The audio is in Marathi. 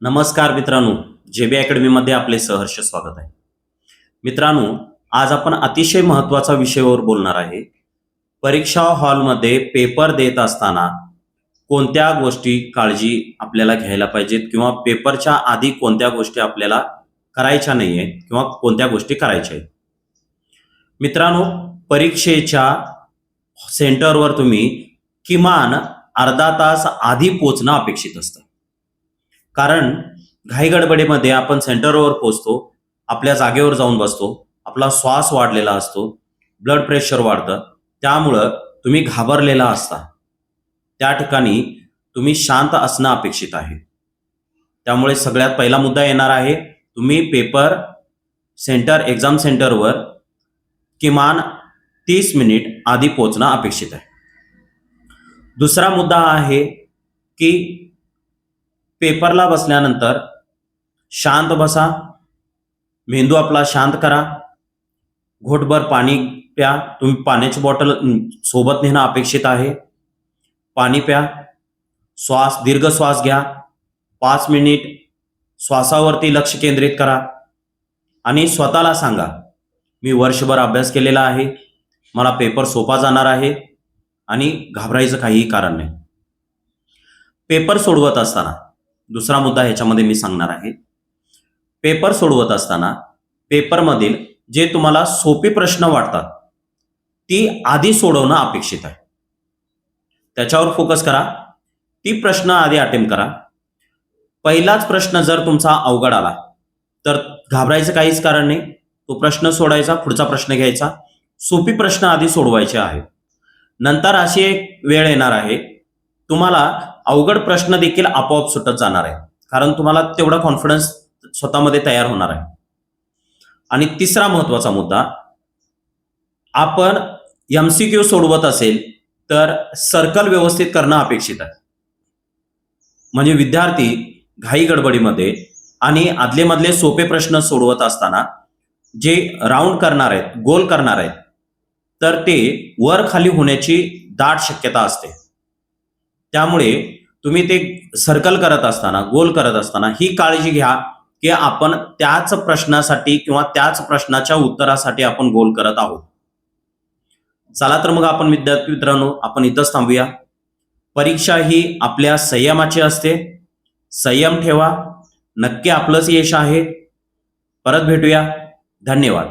नमस्कार मित्रांनो, जेबी अकॅडमीमध्ये आपले सहर्ष स्वागत आहे. मित्रांनो, आज आपण अतिशय महत्त्वाचा विषयावर बोलणार आहे. परीक्षा हॉलमध्ये पेपर देत असताना कोणत्या गोष्टी काळजी आपल्याला घ्यायला पाहिजेत किंवा पेपरच्या आधी कोणत्या गोष्टी आपल्याला करायच्या नाहीये किंवा कोणत्या गोष्टी करायच्या आहेत. मित्रांनो, परीक्षेच्या सेंटरवर तुम्ही किमान अर्धा तास आधी पोहोचणं अपेक्षित असतं. कारण घाईगडबडीमध्ये आपण सेंटरवर पोहोचतो, आपल्या जागेवर जाऊन बसतो, आपला श्वास वाढलेला असतो, ब्लड प्रेशर वाढतं, त्यामुळं तुम्ही घाबरलेला असता. त्या ठिकाणी तुम्ही शांत असणं अपेक्षित आहे. त्यामुळे सगळ्यात पहिला मुद्दा येणार आहे, तुम्ही एक्झाम सेंटरवर किमान 30 मिनिट आधी पोहोचणं अपेक्षित आहे. दुसरा मुद्दा आहे की पेपरला बसल्यानंतर शांत बसा, मेंदू आपला शांत करा, घोटभर पाणी प्या. तुम्ही पाण्याची बॉटल सोबत नेणं अपेक्षित आहे. पाणी प्या, दीर्घ श्वास घ्या, 5 मिनिट श्वासावरती लक्ष केंद्रित करा आणि स्वतःला सांगा, मी वर्षभर अभ्यास केलेला आहे, मला पेपर सोपा जाणार आहे आणि घाबरायचं काहीही कारण नाही. पेपर सोडवत असताना दुसरा मुद्दा ह्याच्यामध्ये मी सांगणार आहे. पेपर सोडवत असताना पेपरमधील जे तुम्हाला सोपे प्रश्न वाटतात ती आधी सोडवणं अपेक्षित आहे. त्याच्यावर फोकस करा, ती प्रश्न आधी अटेम्प्ट करा. पहिलाच प्रश्न जर तुमचा अवघड आला तर घाबरायचं काहीच कारण नाही. तो प्रश्न सोडायचा, पुढचा प्रश्न घ्यायचा. सोपी प्रश्न आधी सोडवायचे आहेत. नंतर अशी एक वेळ येणार आहे, तुम्हाला अवघड प्रश्न देखील आपोआप सुटत जाणार आहे, कारण तुम्हाला तेवढा कॉन्फिडन्स स्वतःमध्ये तयार होणार आहे. आणि तिसरा महत्वाचा मुद्दा, आपण MCQ सोडवत असेल तर सर्कल व्यवस्थित करणं अपेक्षित आहे. म्हणजे विद्यार्थी घाई गडबडीमध्ये आणि आदले-मधले सोपे प्रश्न सोडवत असताना जे राऊंड करणार आहेत, गोल करणार आहेत, तर ते वर खाली होण्याची दाट शक्यता असते. त्यामुळे तुम्ही ते सर्कल करत असताना, गोल करत असताना ही काळजी घ्या की आपण त्याच प्रश्नासाठी किंवा त्याच प्रश्नाच्या उत्तरासाठी आपण गोल करत आहोत. चला तर मग आपण विद्यार्थी मित्रांनो, आपण इथंच थांबूया. परीक्षा ही आपल्या संयमाची असते. संयम ठेवा, नक्की आपलंच यश आहे. परत भेटूया. धन्यवाद.